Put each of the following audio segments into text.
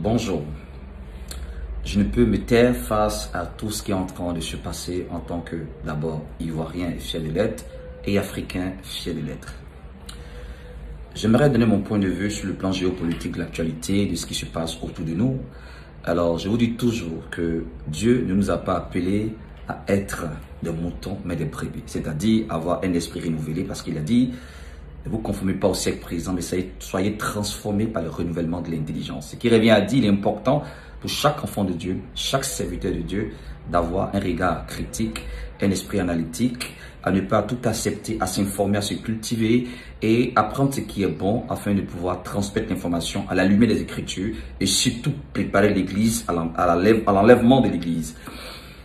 Bonjour. Je ne peux me taire face à tout ce qui est en train de se passer en tant que, d'abord, Ivoirien fier de l'être et Africain fier de l'être. J'aimerais donner mon point de vue sur le plan géopolitique de l'actualité, de ce qui se passe autour de nous. Alors, je vous dis toujours que Dieu ne nous a pas appelés à être des moutons, mais des brebis. C'est-à-dire avoir un esprit renouvelé, parce qu'il a dit: ne vous conformez pas au siècle présent, mais soyez transformés par le renouvellement de l'intelligence. Ce qui revient à dire, il est important pour chaque enfant de Dieu, chaque serviteur de Dieu, d'avoir un regard critique, un esprit analytique, à ne pas tout accepter, à s'informer, à se cultiver et apprendre ce qui est bon afin de pouvoir transmettre l'information à la lumière des Écritures et surtout préparer l'Église à l'enlèvement de l'Église.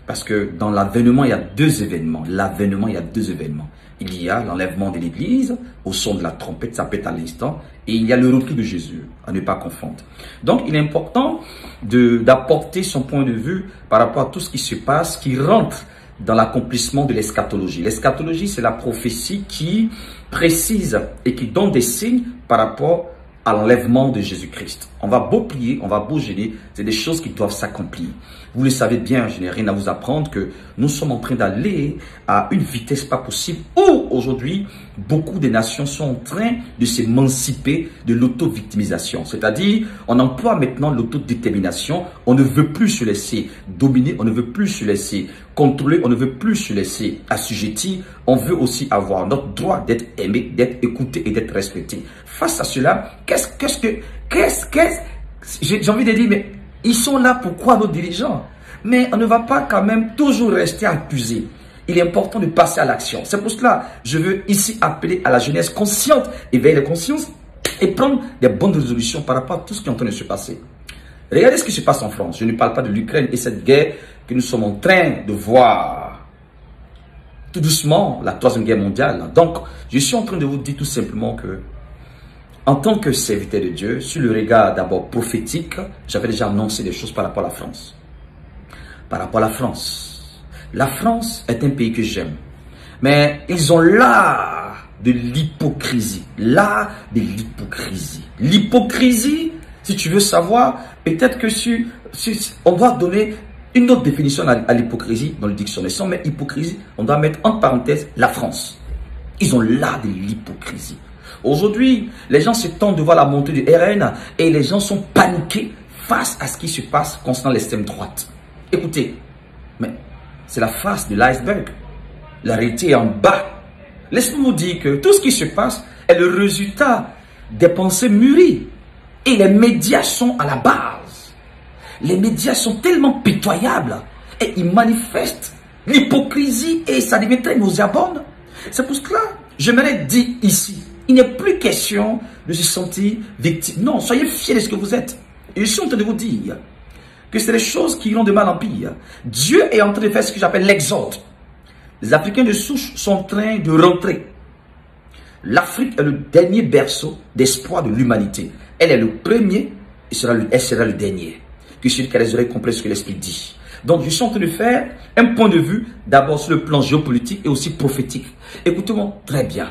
Parce que dans l'avènement, il y a deux événements. L'avènement, il y a deux événements. Il y a l'enlèvement de l'Église au son de la trompette, ça pète à l'instant. Et il y a le retour de Jésus, à ne pas confondre. Donc, il est important d'apporter son point de vue par rapport à tout ce qui se passe, qui rentre dans l'accomplissement de l'eschatologie. L'eschatologie, c'est la prophétie qui précise et qui donne des signes par rapport à l'enlèvement de Jésus-Christ. On va beau prier, on va beau gêner, c'est des choses qui doivent s'accomplir. Vous le savez bien, je n'ai rien à vous apprendre que nous sommes en train d'aller à une vitesse pas possible où aujourd'hui, beaucoup de nations sont en train de s'émanciper de l'auto-victimisation. C'est-à-dire, on emploie maintenant l'autodétermination, on ne veut plus se laisser dominer, on ne veut plus se laisser contrôler, on ne veut plus se laisser assujettir, on veut aussi avoir notre droit d'être aimé, d'être écouté et d'être respecté. Face à cela, j'ai envie de dire, mais ils sont là pourquoi nos dirigeants? Mais on ne va pas quand même toujours rester accusé. Il est important de passer à l'action. C'est pour cela que je veux ici appeler à la jeunesse consciente, éveiller les consciences et prendre des bonnes résolutions par rapport à tout ce qui est en train de se passer. Regardez ce qui se passe en France. Je ne parle pas de l'Ukraine et cette guerre que nous sommes en train de voir tout doucement, la troisième guerre mondiale. Donc, je suis en train de vous dire tout simplement que en tant que serviteur de Dieu, sur le regard d'abord prophétique, j'avais déjà annoncé des choses par rapport à la France. Par rapport à la France est un pays que j'aime. Mais ils ont l'art de l'hypocrisie. L'art de l'hypocrisie. L'hypocrisie, si tu veux savoir, peut-être que on doit donner une autre définition à l'hypocrisie dans le dictionnaire. Sans mettre hypocrisie, on doit mettre entre parenthèses la France. Ils ont l'art de l'hypocrisie. Aujourd'hui, les gens se tentent de voir la montée du RN et les gens sont paniqués face à ce qui se passe concernant l'extrême droite. Écoutez, mais c'est la face de l'iceberg. La réalité est en bas. Laisse-moi vous dire que tout ce qui se passe est le résultat des pensées mûries. Et les médias sont à la base. Les médias sont tellement pitoyables et ils manifestent l'hypocrisie et ça devient très nauséabond. C'est pour cela que j'aimerais dire ici, il n'est plus question de se sentir victime. Non, soyez fiers de ce que vous êtes. Et je suis en train de vous dire que c'est des choses qui iront de mal en pire. Dieu est en train de faire ce que j'appelle l'exode. Les Africains de souche sont en train de rentrer. L'Afrique est le dernier berceau d'espoir de l'humanité. Elle est le premier et elle sera le dernier. Que celui qui a les oreilles comprenne ce que l'Esprit dit. Donc, je suis en train de faire un point de vue, d'abord sur le plan géopolitique et aussi prophétique. Écoutez-moi très bien.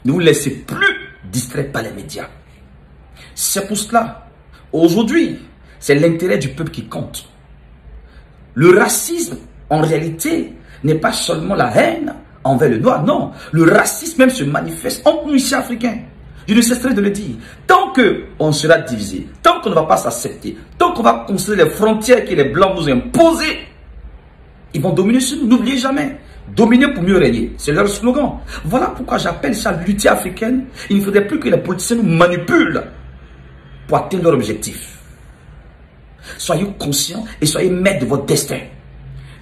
Ne vous laissez plus distraire par les médias. C'est pour cela, aujourd'hui, c'est l'intérêt du peuple qui compte. Le racisme, en réalité, n'est pas seulement la haine envers le noir. Non, le racisme même se manifeste entre nous ici africains. Je ne cesserai de le dire. Tant qu'on sera divisé, tant qu'on ne va pas s'accepter, tant qu'on va considérer les frontières que les Blancs nous imposent, ils vont dominer sur nous. N'oubliez jamais. Dominer pour mieux régner. C'est leur slogan. Voilà pourquoi j'appelle ça l'unité africaine. Il ne faudrait plus que les politiciens nous manipulent pour atteindre leur objectif. Soyez conscients et soyez maîtres de votre destin.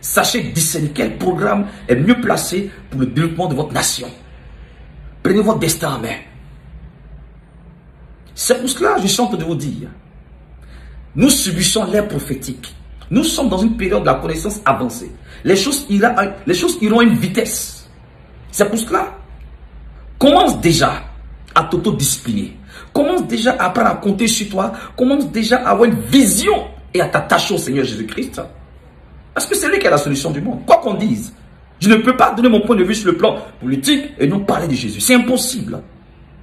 Sachez discerner quel programme est mieux placé pour le développement de votre nation. Prenez votre destin en main. C'est pour cela que je suis en train de vous dire. Nous subissons l'ère prophétique. Nous sommes dans une période de la connaissance avancée. Les choses iront à une vitesse. C'est pour cela. Commence déjà à t'autodiscipliner. Commence déjà à apprendre à compter sur toi. Commence déjà à avoir une vision et à t'attacher au Seigneur Jésus-Christ. Parce que c'est lui qui a la solution du monde. Quoi qu'on dise, je ne peux pas donner mon point de vue sur le plan politique et non parler de Jésus. C'est impossible.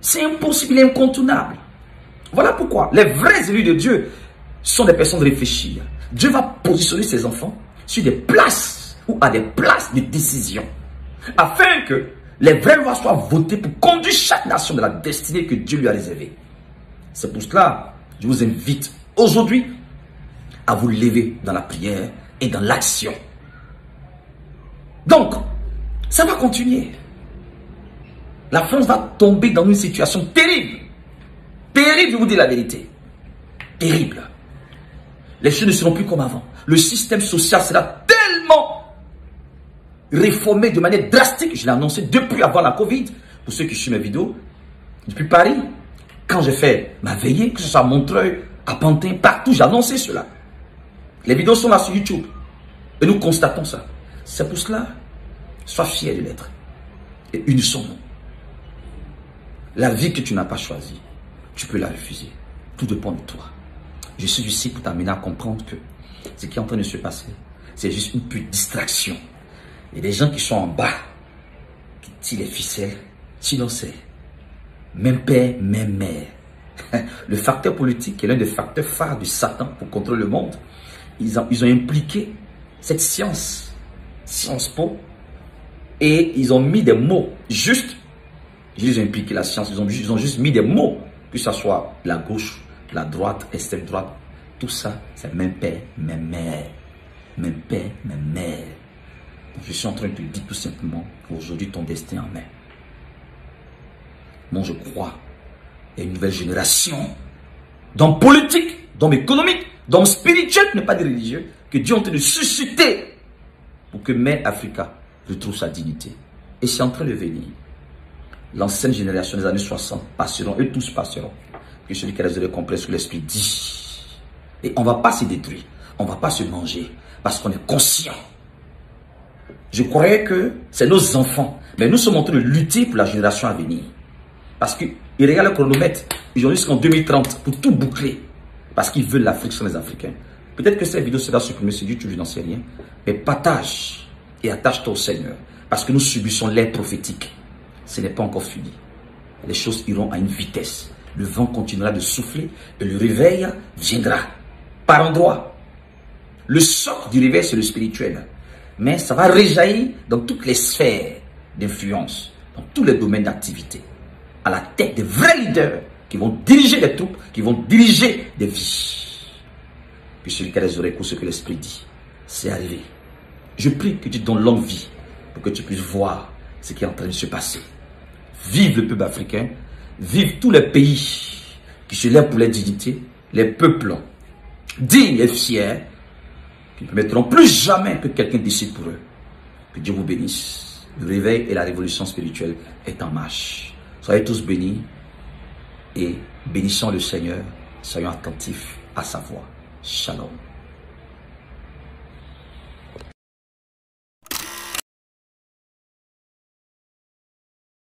C'est impossible, il est incontournable. Voilà pourquoi les vrais élus de Dieu sont des personnes réfléchies. Dieu va positionner ses enfants sur des places ou à des places de décision, afin que les vraies lois soient votées pour conduire chaque nation de la destinée que Dieu lui a réservée. C'est pour cela que je vous invite aujourd'hui à vous lever dans la prière et dans l'action. Donc, ça va continuer. La France va tomber dans une situation terrible. Terrible, je vous dis la vérité. Terrible. Les choses ne seront plus comme avant. Le système social sera tellement réformé de manière drastique. Je l'ai annoncé depuis avant la Covid. Pour ceux qui suivent mes vidéos, depuis Paris, quand j'ai fait ma veillée, que ce soit à Montreuil, à Pantin, partout, j'ai annoncé cela. Les vidéos sont là sur YouTube. Et nous constatons ça. C'est pour cela, sois fier de l'être. Et unissons-nous. La vie que tu n'as pas choisie, tu peux la refuser. Tout dépend de toi. Je suis ici pour t'amener à comprendre que ce qui est en train de se passer, c'est juste une petite distraction. Il y a des gens qui sont en bas, qui tirent les ficelles. Sinon, c'est même père, même mère. Le facteur politique qui est l'un des facteurs phares de Satan pour contrôler le monde. Ils ont impliqué cette science, Sciences Po, et ils ont mis des mots justes. Ils ont impliqué la science, ils ont juste mis des mots, que ce soit la gauche, la droite, extrême droite, tout ça, c'est même père, même mère. Même père, même mère. Donc, je suis en train de te dire tout simplement qu'aujourd'hui, ton destin est en main. Moi, je crois il y a une nouvelle génération d'hommes politiques, d'hommes économiques, d'hommes spirituels, ne pas des religieux, que Dieu est en train de susciter pour que Mère Africa retrouve sa dignité. Et c'est en train de venir. L'ancienne génération des années 60 passeront, eux tous passeront. Que celui qui a les oreilles compris ce que l'Esprit dit. Et on ne va pas se détruire, on ne va pas se manger, parce qu'on est conscient. Je croyais que c'est nos enfants, mais nous sommes en train de lutter pour la génération à venir. Parce qu'ils regardent le chronomètre, ils ont jusqu'en 2030 pour tout boucler. Parce qu'ils veulent l'Afrique sans les Africains. Peut-être que cette vidéo sera supprimée sur YouTube, je n'en sais rien. Mais partage et attache-toi au Seigneur. Parce que nous subissons l'ère prophétique. Ce n'est pas encore fini. Les choses iront à une vitesse. Le vent continuera de souffler et le réveil viendra par endroits. Le socle du réveil, c'est le spirituel. Mais ça va réjaillir dans toutes les sphères d'influence, dans tous les domaines d'activité. À la tête des vrais leaders qui vont diriger les troupes, qui vont diriger des vies. Puis celui qui a les oreilles écoute ce que l'Esprit dit. C'est arrivé. Je prie que tu donnes longue vie pour que tu puisses voir ce qui est en train de se passer. Vive le peuple africain, vive tous les pays qui se lèvent pour leur dignité, les peuples dignes et fiers, qui ne permettront plus jamais que quelqu'un décide pour eux. Que Dieu vous bénisse. Le réveil et la révolution spirituelle est en marche. Soyez tous bénis et bénissons le Seigneur. Soyons attentifs à sa voix. Shalom.